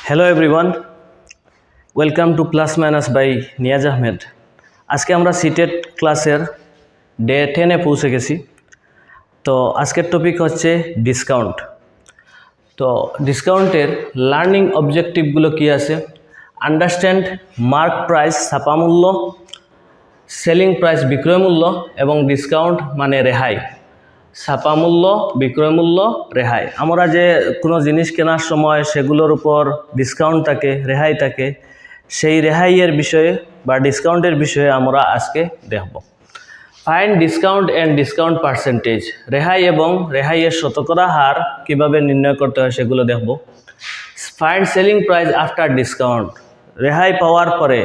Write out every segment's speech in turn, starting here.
Hello everyone, welcome to plus minus by Niaz Ahmed. আজকে আমরা CTET ক্লাসের ডে 10-এ পৌঁছে গেছি। তো আজকের টপিক হচ্ছে ডিসকাউন্ট। তো ডিসকাউন্টের লার্নিং অবজেক্টিভগুলো কী আছে? আন্ডারস্ট্যান্ড মার্ক প্রাইস ছাপা মূল্য, সেলিং প্রাইস বিক্রয় মূল্য এবং ডিসকাউন্ট মানে রেহাই। ছাপা মূল্য, বিক্রয় মূল্য, রেহাই। আমরা যে কোনো জিনিস কেনার সময় সেগুলোর উপর ডিসকাউন্ট থাকে, রেহাই থাকে, সেই রেহাইয়ের বিষয়ে বা ডিসকাউন্টের বিষয়ে আমরা আজকে দেখব। Find discount and discount percentage. রেহাই এবং রেহাইয়ের শতকরা হার কীভাবে নির্ণয় করতে হয় সেগুলো দেখব। Find selling price after discount. রেহাই পাওয়ার পরে,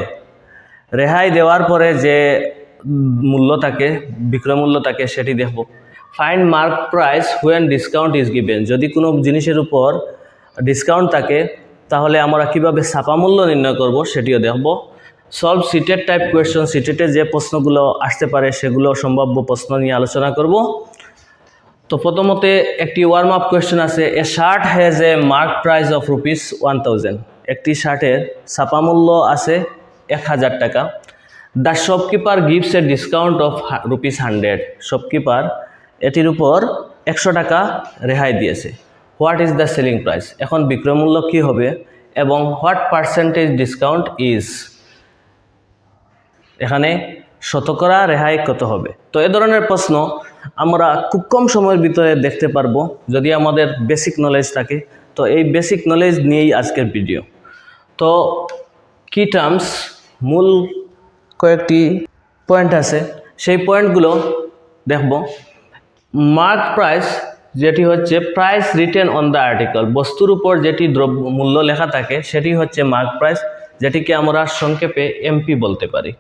রেহাই দেওয়ার পরে যে মূল্য থাকে, বিক্রয় মূল্য থাকে, সেটি দেখব। Find mark price when discount is given. যদি কোনো জিনিসের উপর ডিসকাউন্ট থাকে তাহলে আমরা কিভাবে ছাপা মূল্য নির্ণয় করব সেটিও দেখব। Solve CTET type question. সিটেটে যে প্রশ্নগুলো আসতে পারে সেগুলো সম্ভাব্য প্রশ্ন নিয়ে আলোচনা করব। তো প্রথমত একটি ওয়ার্ম আপ কোয়েশ্চন আছে। এ shirt has a mark price of ₹1000। একটি শার্টের ছাপা মূল্য আছে 1000 টাকা। The shopkeeper gives a discount of ₹100। Shopkeeper এটির উপর 100 টাকা রেহাই দিয়েছে। What is the selling price? এখন বিক্রয় মূল্য কী হবে এবং হোয়াট পার্সেন্টেজ ডিসকাউন্ট ইজ, এখানে শতকরা রেহাই কত হবে? তো এ ধরনের প্রশ্ন আমরা খুব কম সময়ের ভিতরে দেখতে পারবো যদি আমাদের বেসিক নলেজ থাকে। তো এই বেসিক নলেজ নিয়েই আজকের ভিডিও। তো কি টার্মস, মূল কয়েকটি পয়েন্ট আছে, সেই পয়েন্টগুলো দেখব। মার্ক প্রাইস, যেটি হচ্ছে price written on the article. বস্তুর উপর যেটি দ্রব্য মূল্য লেখা থাকে সেটি হচ্ছে মার্ক প্রাইস, যেটিকে আমরা সংক্ষেপে এমপি বলতে পারি।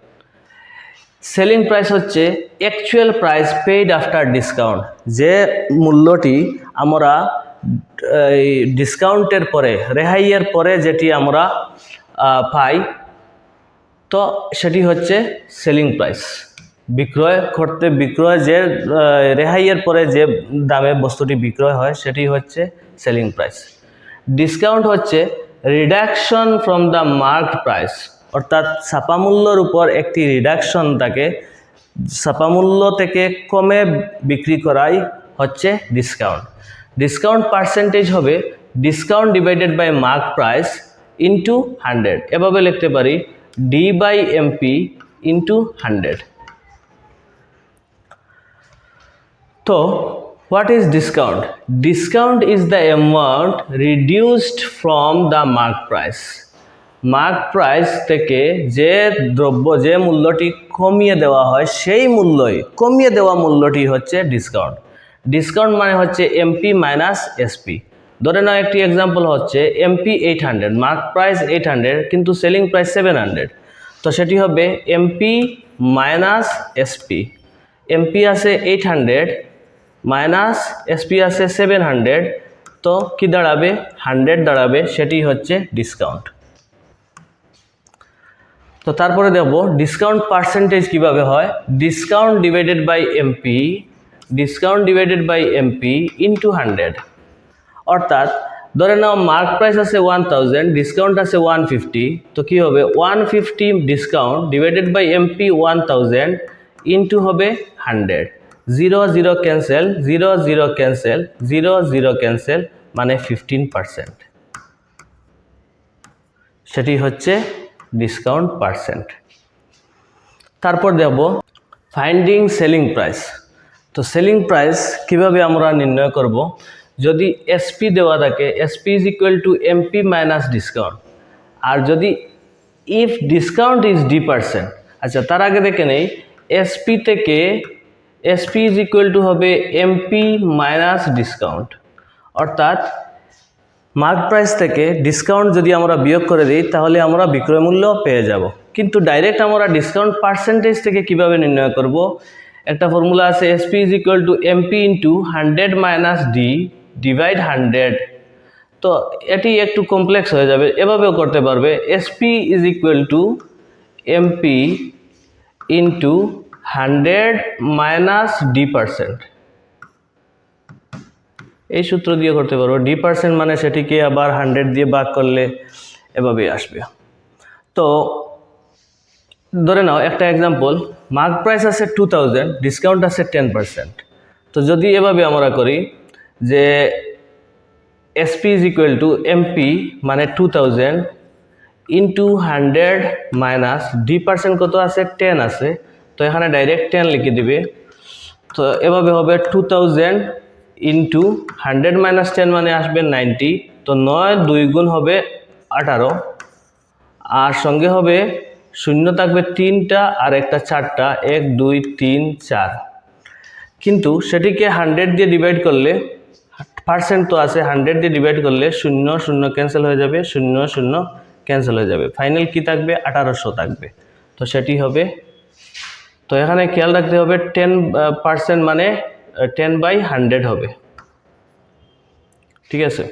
সেলিং প্রাইস হচ্ছে actual price paid after discount. যে মূল্যটি আমরা ডিসকাউন্টের পরে, রেহাইয়ের পরে যেটি আমরা পাই, তো সেটি হচ্ছে সেলিং প্রাইস। বিক্রয় যে রেহাইয়ের পরে যে দামে বস্তুটি বিক্রয় হয় সেটি হচ্ছে সেলিং প্রাইস। ডিসকাউন্ট হচ্ছে reduction from the marked price, অর্থাৎ ছাপা মূল্যর উপর একটি রিডাকশন থাকে, ছাপা মূল্য থেকে কমে বিক্রি করাই হচ্ছে ডিসকাউন্ট। ডিসকাউন্ট পার্সেন্টেজ হবে discount divided by mark price into 100। এভাবে লিখতে পারি D/MP ইন্টু 100। তো what is discount? Discount is the amount reduced from the mark price. Mark price থেকে যে দ্রব্য, যে মূল্যটি কমিয়ে দেওয়া হয়, সেই মূল্যই, কমিয়ে দেওয়া মূল্যটি হচ্ছে ডিসকাউন্ট। ডিসকাউন্ট মানে হচ্ছে এমপি মাইনাস এসপি। ধরে নাও একটি এক্সাম্পল হচ্ছে এমপি 800, মার্ক প্রাইস 800 কিন্তু সেলিং প্রাইস 700। তো সেটি হবে এমপি মাইনাস এসপি। এমপি আছে 800 মাইনাস এসপি আছে 700, তো কি দাঁড়াবে? 100 দাঁড়াবে। সেটি হচ্ছে ডিসকাউন্ট। তো তারপরে দেখব ডিসকাউন্ট পার্সেন্টেজ কিভাবে হয়। Discount divided by MP, discount divided by MP into 100। অর্থাৎ ধরে নাও মার্ক প্রাইস আছে 1000, ডিসকাউন্ট আছে 150, তো কি হবে 150 discount divided by MP 1000 into হবে 100। 0 0 ক্যান্সেল, 0 0 ক্যান্সেল, 0 0 ক্যান্সেল, মানে 15%। সেটি হচ্ছে ডিসকাউন্ট পার্সেন্ট। তারপর দেখব ফাইন্ডিং সেলিং প্রাইস। তো সেলিং প্রাইস কিভাবে আমরা নির্ণয় করব? যদি এসপি দেওয়া থাকে, SP is equal to MP minus discount. আর যদি ইফ ডিসকাউন্ট ইজ D%, আচ্ছা তার আগে দেখে নেই এসপি থেকে এসপি ইজ ইকুয়াল টু হবে এমপি মাইনাস ডিসকাউন্ট। অর্থাৎ মার্ক প্রাইস থেকে ডিসকাউন্ট যদি আমরা বিয়োগ করে দিই তাহলে আমরা বিক্রয় মূল্য পেয়ে যাব। কিন্তু ডাইরেক্ট আমরা ডিসকাউন্ট পার্সেন্টেজ থেকে কিভাবে নির্ণয় করব? একটা ফর্মুলা আছে, SP is equal to MP into 100 minus D divide 100। তো এটি একটু কমপ্লেক্স হয়ে যাবে, এভাবেও করতে পারবে। SP is equal to MP into 100 minus D%। এই সূত্র দিয়ে করতে পারবো। D% মানে সেটিকে আবার 100 দিয়ে ভাগ করলে এভাবেই আসবে। তো ধরে নাও একটা এক্সাম্পল, মার্ক প্রাইস আছে 2000, ডিসকাউন্ট আছে 10%। তো যদি এভাবে আমরা করি যে SP is equal to MP মানে 2000 ইন্টু 100 মাইনাস D% কত আছে 10 আছে, তো এখানে ডাইরেক্ট 10 লিখে দিবে। তো এভাবে হবে 2000 ইন্টু 100 মাইনাস 10 মানে আসবে 90। তো 9 2 গুণ হবে 18, আর সঙ্গে হবে শূন্য থাকবে 3টা আর একটা 4টা, 1 2 3 4। কিন্তু সেটিকে 100 দিয়ে ডিভাইড করলে, পার্সেন্ট তো আছে, 100 দিয়ে ডিভাইড করলে 0 0 ক্যান্সেল হয়ে যাবে, 0 0 ক্যান্সেল হয়ে যাবে, ফাইনাল কি থাকবে 1800 থাকবে। তো সেটি হবে, তো এখানে খেয়াল রাখতে হবে 10% মানে 10/100 হবে, ঠিক আছে।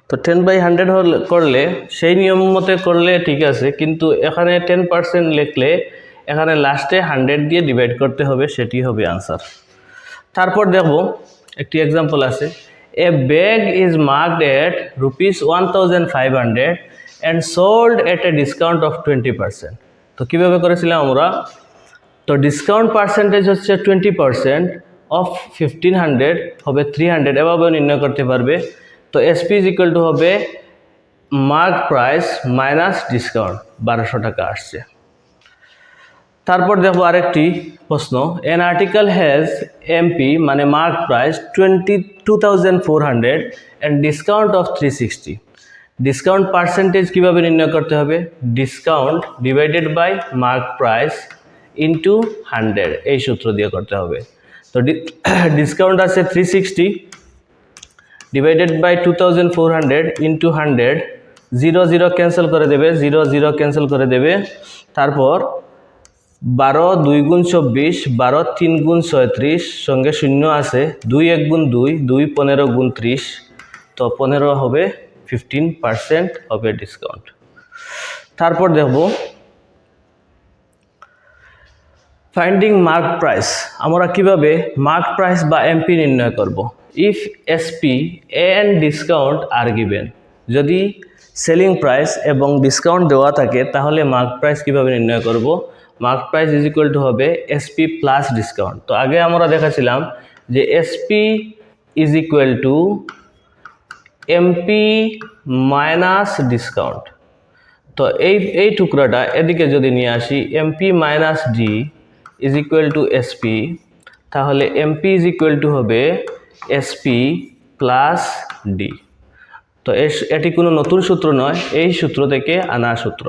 তো 10/100 করলে সেই নিয়ম মতে করলে ঠিক আছে, কিন্তু এখানে 10% লিখলে এখানে লাস্টে 100 দিয়ে ডিভাইড করতে হবে, সেটি হবে আনসার। তারপর দেখব একটি এক্সাম্পল আছে, a bag is marked at ₹1500 and sold at a discount of 20%। তো কীভাবে করেছিলাম আমরা, তো ডিসকাউন্ট পার্সেন্টেজ হচ্ছে 20%, অফ 1500 হবে 300, এভাবেও নির্ণয় করতে পারবে। তো এসপি ইজ ইকুয়াল টু হবে মার্ক প্রাইস মাইনাস ডিসকাউন্ট, 1200 টাকা আসছে। তারপর দেখো আরেকটি প্রশ্ন, এন আর্টিকেল হ্যাজ এমপি মানে mark price 2400 and discount of 360। Discount percentage কীভাবে নির্ণয় করতে হবে, discount divided by mark price into 100, এই সূত্র দিয়ে করতে হবে। তো ডিসকাউন্ট আছে 360 ডিভাইডেড বাই 2400 ইন্টু 100, 0 0 ক্যান্সেল করে দেবে, 0 0 ক্যান্সেল করে দেবে। তারপর 12 2 গুণ 24, 12 3 গুণ 36, সঙ্গে শূন্য আছে, 2 1 গুণ 2, 2 15 গুণ 30, তো 15 হবে 15% হবে ডিসকাউন্ট। তারপর দেখব ফাইন্ডিং মার্ক প্রাইস, আমরা কিভাবে মার্ক প্রাইস বা এমপি নির্ণয় করব। If SP and discount are given, যদি সেলিং প্রাইস এবং ডিসকাউন্ট দেওয়া থাকে তাহলে মার্ক প্রাইস কিভাবে নির্ণয় করব, mark price is equal to হবে এসপি প্লাস ডিসকাউন্ট। তো আগে আমরা দেখাছিলাম যে SP is equal to MP minus discount. তো এই টুকরাটা এদিকে যদি নিয়ে আসি, MP minus D is equal to SP, তাহলে এমপি ইজ ইকুয়াল টু হবে এসপি প্লাস ডি। তো এটি কোনো নতুন সূত্র নয়, এই সূত্র থেকে আনা সূত্র।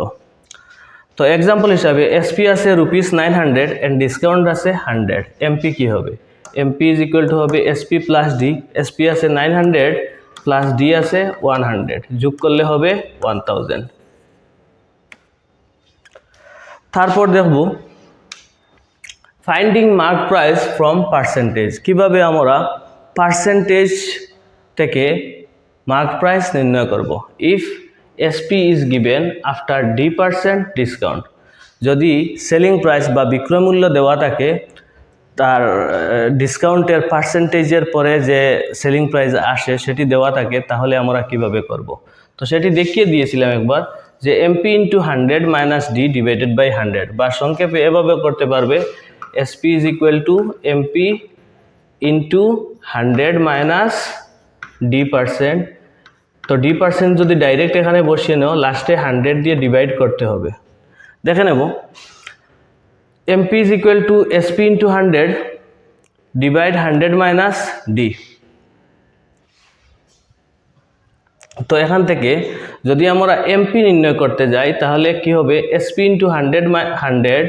তো এক্সাম্পল হিসাবে এসপি আছে ₹900 অ্যান্ড ডিসকাউন্ট আছে 100, এমপি কি হবে, এমপি ইজ ইকুয়াল টু হবে এসপি প্লাস ডি। এসপি আছে 900 প্লাস ডি আছে 100, যোগ করলে হবে 1000। তারপর দেখব finding mark price from percentage, কিভাবে আমরা পার্সেন্টেজ থেকে মার্ক প্রাইস নির্ণয় করব। If SP is given after D% discount, যদি সেলিং প্রাইস বা বিক্রয় মূল্য দেওয়া থাকে তার ডিসকাউন্টের পার্সেন্টেজের পরে যে সেলিং প্রাইস আসে সেটি দেওয়া থাকে, তাহলে আমরা কিভাবে করব। তো সেটি দেখিয়ে দিয়েছিলাম একবার, যে MP into 100 minus D divided by 100, বা সংক্ষেপে এভাবে করতে পারবে, SP is equal to MP into 100 minus D%। তো D% যদি ডাইরেক্ট এখানে বসিয়ে নাও, লাস্টে 100 দিয়ে ডিভাইড করতে হবে। দেখে নেব, MP is equal to SP into 100 divide 100 minus D. তো এখান থেকে যদি আমরা এমপি নির্ণয় করতে যাই তাহলে কি হবে, SP into 100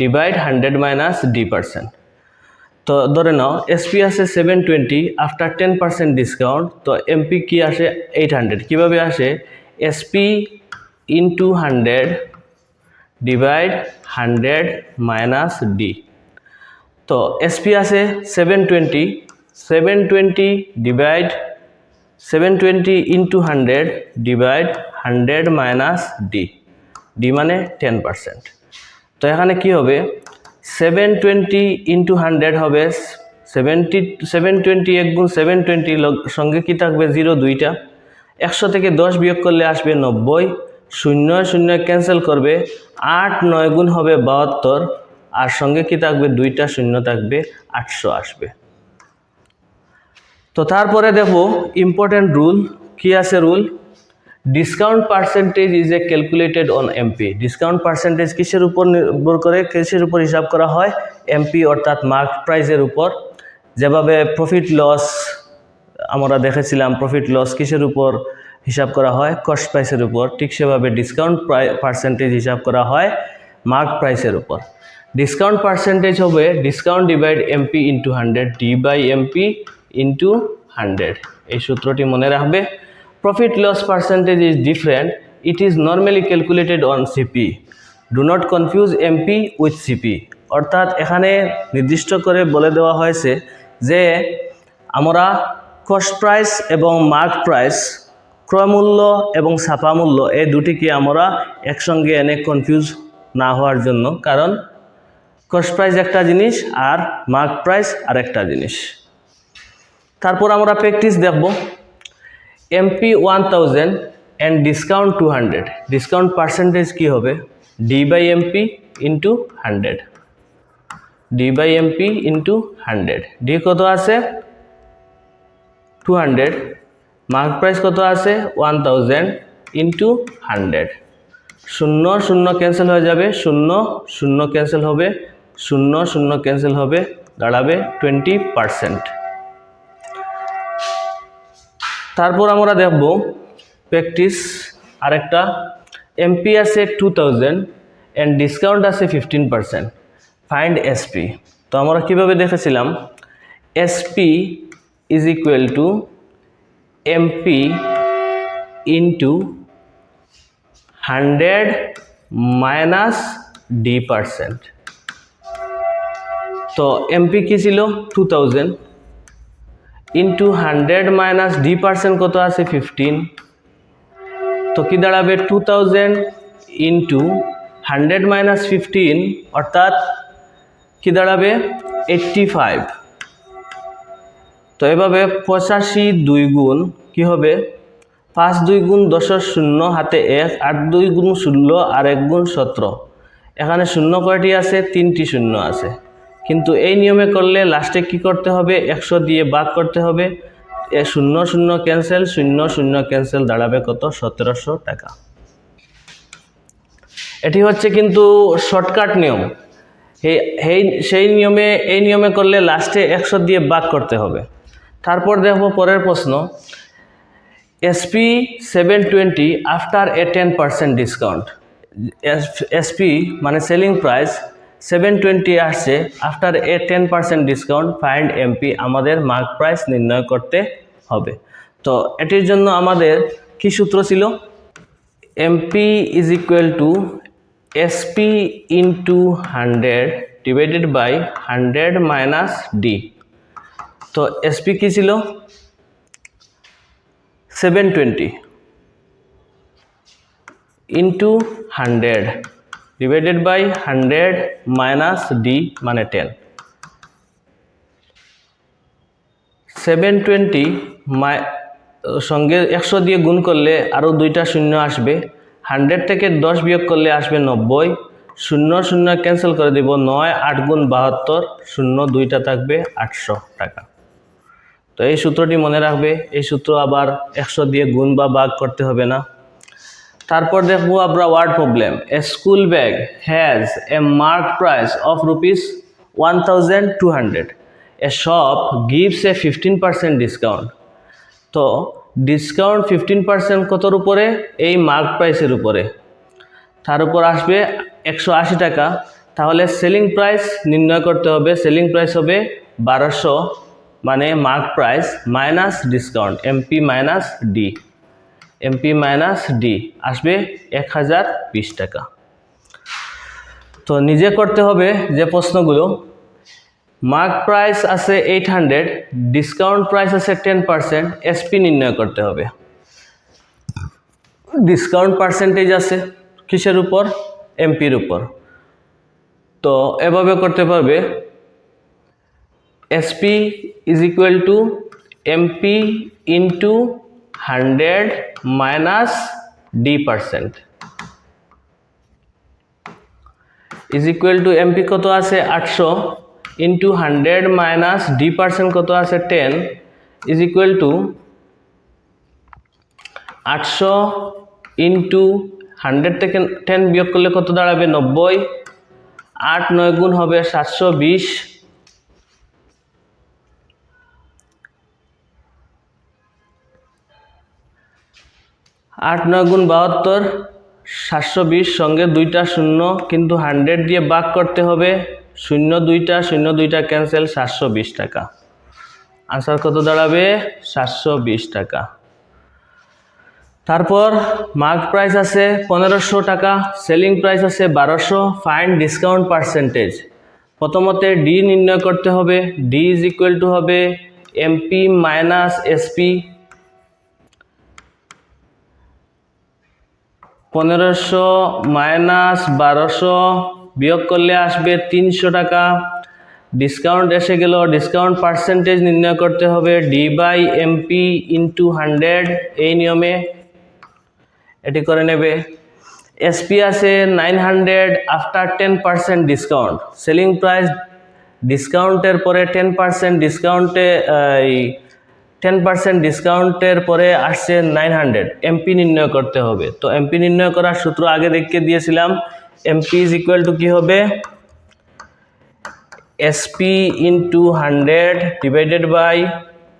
divide 100 minus D%। তো ধরে নাও এসপি আসে 720 আফটার 10% ডিসকাউন্ট, তো এমপি কি আসে 800। কিভাবে আসে, SP into 100 divide 100 minus D. তো এসপি আছে 720 divide 720 into 100 divide 100 minus D, D মানে 10%। তো এখানে কি হবে, 720 ইন্টু 100 হবে 720, 1 গুণ 720 সঙ্গে কি থাকবে 0 2টা, 100 থেকে 10 বিয়োগ করলে আসবে 90, 0 0 ক্যান্সেল করবে, 8 9 গুণ হবে 72, আর সঙ্গে কি থাকবে, 2টা শূন্য থাকবে, 800 আসবে। তো তারপরে দেখো ইম্পর্টেন্ট রুল কি আছে। Rule, discount percentage is a calculated on MP. Discount percentage কিসের উপর নির্ভর করে, কিসের উপর হিসাব করা হয়, এমপি অর্থাৎ মার্ক প্রাইসের উপর। যেভাবে প্রফিট লস আমরা দেখেছিলাম, প্রফিট লস কিসের উপর হিসাব করা হয়, কস্ট প্রাইসের উপর, ঠিক সেভাবে ডিসকাউন্ট পার্সেন্টেজ হিসাব করা হয় মার্ক প্রাইসের উপর। ডিসকাউন্ট পার্সেন্টেজ হবে discount divide MP into 100, D by MP into 100। এই সূত্রটি মনে রাখবে। Profit loss percentage is different, it is normally calculated on CP, do not confuse MP with CP. অর্থাৎ এখানে নির্দিষ্ট করে বলে দেওয়া হয়েছে যে আমরা কস্ট প্রাইস এবং মার্ক প্রাইস, ক্রয় মূল্য এবং ছাপা মূল্য, এই দুটিকে আমরা একসঙ্গে এনে কনফিউজ না হওয়ার জন্য, কারণ কস্ট প্রাইস একটা জিনিস আর মার্ক প্রাইস আর একটা জিনিস। তারপর আমরা প্র্যাকটিস দেখব। MP 1000 and discount 200, discount percentage কি হবে, D by MP into 100, D by MP into 100। D কত আছে 200, মার্ক প্রাইস কত আছে 1000 ইন্টু 100। 0 0 ক্যান্সেল হয়ে যাবে, 0 0 ক্যান্সেল হবে, 0 0 ক্যান্সেল হবে, দাঁড়াবে 20%। তারপর আমরা দেখব প্র্যাকটিস আরেকটা। এমপি আছে 2000 অ্যান্ড ডিসকাউন্ট আছে 15%, ফাইন্ড এসপি। তো আমরা কীভাবে দেখেছিলাম, SP is equal to MP into 100 minus D%। তো এমপি কি ছিল 2000 ইন্টু 100 মাইনাস D% কত আছে 15। তো কি দাঁড়াবে 2000 ইন্টু 100 মাইনাস 15 অর্থাৎ কি দাঁড়াবে 85। তো এভাবে 85 2 গুণ কি হবে, 5 2 গুণ 10 0 হাতে 1, 8 2 গুণ 16 আর 1 গুণ 17। এখানে শূন্য কয়টি আছে, 3টি শূন্য আছে, কিন্তু এই নিয়মে করলে লাস্টে কি করতে হবে, 100 দিয়ে ভাগ করতে হবে। 0 0 ক্যান্সেল, 0 0 ক্যান্সেল, দাঁড়াবে কত 1700 টাকা। এটি হচ্ছে কিন্তু শর্টকাট নিয়ম। সেই নিয়মে, এই নিয়মে করলে লাস্টে 100 দিয়ে ভাগ করতে হবে। তারপর দেখো পরের প্রশ্ন, SP 720 after a 10% discount. SP মানে সেলিং প্রাইস 720 আসছে, after a 10% discount, find MP, আমাদের মার্ক প্রাইস নির্ণয় করতে হবে। তো এটির জন্য আমাদের কি সূত্র ছিল, MP is equal to SP into 100 divided by 100 minus D. তো এসপি কি ছিল 720 into 100 divided by 100 minus D মানে 10। 720 সঙ্গে 100 দিয়ে গুণ করলে আরও 2টা শূন্য আসবে, 100 থেকে 10 বিয়োগ করলে আসবে 90, 0 0 ক্যান্সেল করে দেব, 9 8 গুণ 72, 0 2টা থাকবে 800 টাকা। তো এই সূত্রটি মনে রাখবে। এই সূত্র আবার 100 দিয়ে গুণ বা ভাগ করতে হবে না। তারপর দেখবো আমরা word problem. A school bag has a mark price of ₹1200, a shop gives a 15% discount. তো ডিসকাউন্ট 15% কতর উপরে, এই মার্ক প্রাইসের উপরে, তার উপর আসবে 180 টাকা। তাহলে সেলিং প্রাইস নির্ণয় করতে হবে। সেলিং প্রাইস হবে 1200 মানে mark price minus discount, MP minus D, MP minus D আসবে 1020 টাকা। তো নিজে করতে হবে যে প্রশ্নগুলো। মার্ক প্রাইস আছে 800, ডিসকাউন্ট প্রাইস আছে 10%, এসপি নির্ণয় করতে হবে। ডিসকাউন্ট পার্সেন্টেজ আছে কিসের উপর, এমপির উপর। তো এভাবে করতে পারবে, SP is equal to MP into 100 minus d% is equal to MP কত আছে 800 into 100 minus d% কত আছে 10 is equal to 800 into 100 থেকে 10 বিয়োগ করলে কত দাঁড়াবে 90 8 9 গুণ হবে 720 8 9 গুণ 72 720 সঙ্গে দুইটা শূন্য কিন্তু 100 দিয়ে ভাগ করতে হবে শূন্য দুইটা ক্যান্সেল 720 টাকা आंसर কত দাঁড়াবে 720 টাকা তারপর মার্ক প্রাইস আছে 1500 টাকা সেলিং প্রাইস আছে 1200 ফাইন্ড ডিসকাউন্ট পার্সেন্টেজ প্রথমতে ডি নির্ণয় করতে হবে ডি ইজ ইকুয়াল টু হবে এমপি মাইনাস এসপি 1500 মাইনাস 1200 বিয়োগ করলে আসবে 300 টাকা ডিসকাউন্ট এসে গেল ডিসকাউন্ট পার্সেন্টেজ নির্ণয় করতে হবে ডি বাই এমপি ইন্টু 100 এই নিয়মে এটি করে নেবে এসপি আছে 900 আফটার 10% ডিসকাউন্ট সেলিং প্রাইস ডিসকাউন্টের পরে 10% ডিসকাউন্টে 10% ডিসকাউন্টের পরে আসছে 900 এমপি নির্ণয় করতে হবে তো এমপি নির্ণয় করার সূত্র আগে দেখিয়ে দিয়েছিলাম এমপি ইজ ইকুয়াল টু কি হবে SP into 100 divided by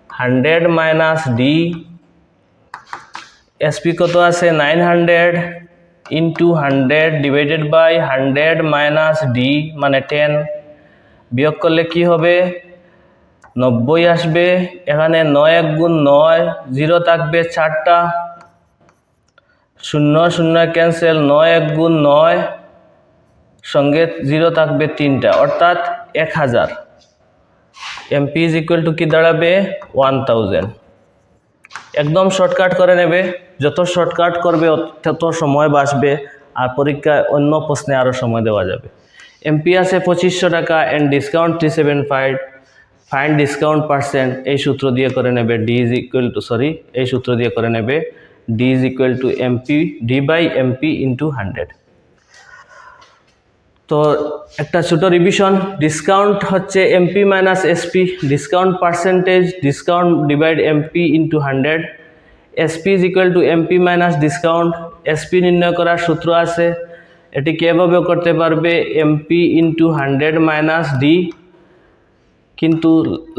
100 minus D SP কত আছে 900 into 100 divided by 100 minus D মানে 10 বিয়োগ করলে কি হবে 90 আসবে এখানে 9 1 গুণ 9 0 থাকবে 4টা 0 0 ক্যান্সেল 9 1 গুণ 9 সঙ্গে 0 থাকবে 3টা অর্থাৎ 1000 এমপি ইজ ইকুয়াল টু কি দাঁড়াবে 1000 একদম শর্টকাট করে নেবে যত শর্টকাট করবে তত সময় বাঁচবে আর পরীক্ষায় অন্য প্রশ্নে আরও সময় দেওয়া যাবে এমপি আছে 2500 টাকা and discount 375 find discount percent এই সূত্র দিয়ে করে নেবে ডি ইজ ইকুয়াল টু এই সূত্র দিয়ে করে নেবে D is equal to MP D by MP into 100 তো একটা ছোট রিভিশন ডিসকাউন্ট হচ্ছে MP minus SP discount percentage discount divide MP into 100 SP is equal to MP minus discount SP নির্ণয় করার সূত্র আছে এটি কীভাবে করতে পারবে এমপি ইন্টু 100 মাইনাস ডি কিন্তু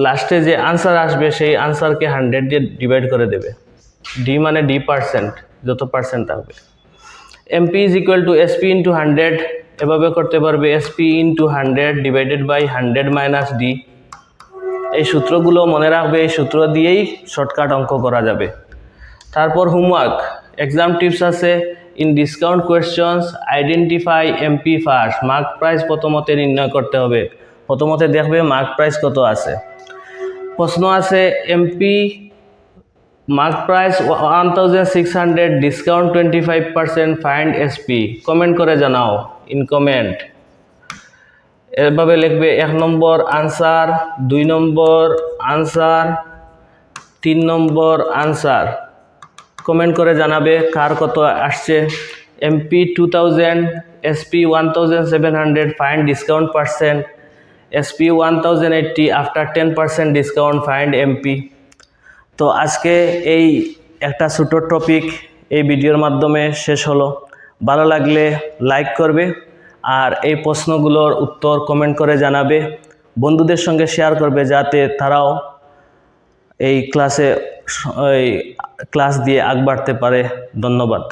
লাস্টে যে আনসার আসবে সেই আনসারকে 100 দিয়ে ডিভাইড করে দেবে ডি মানে ডি পার্সেন্ট যত পার্সেন্ট থাকবে MP is equal to SP into 100 এভাবে করতে পারবে SP into 100 divided by 100 minus D এই সূত্রগুলো মনে রাখবে এই সূত্র দিয়েই শর্টকাট অঙ্ক করা যাবে তারপর হোমওয়ার্ক এক্সাম টিপস আছে in discount questions identify MP first mark price প্রথমতে নির্ণয় করতে হবে প্রথমতে দেখবে মার্ক প্রাইস কত আছে প্রশ্ন আছে MP mark price 1600 discount 25% find SP comment করে জানাও ইন কমেন্ট এভাবে লিখবে 1 নম্বর আনসার 2 নম্বর আনসার 3 নম্বর আনসার কমেন্ট করে জানাবে কার কত আসছে MP 2000 SP 1700 find discount percent SP 1080 after 10% discount find MP তো আজকে এই একটা ছোট টপিক এই ভিডিওর মাধ্যমে শেষ হলো ভালো লাগলে লাইক করবে আর এই প্রশ্নগুলোর উত্তর কমেন্ট করে জানাবে বন্ধুদের সঙ্গে শেয়ার করবে যাতে তারাও এই ক্লাস দিয়ে আগ বাড়তে পারে ধন্যবাদ।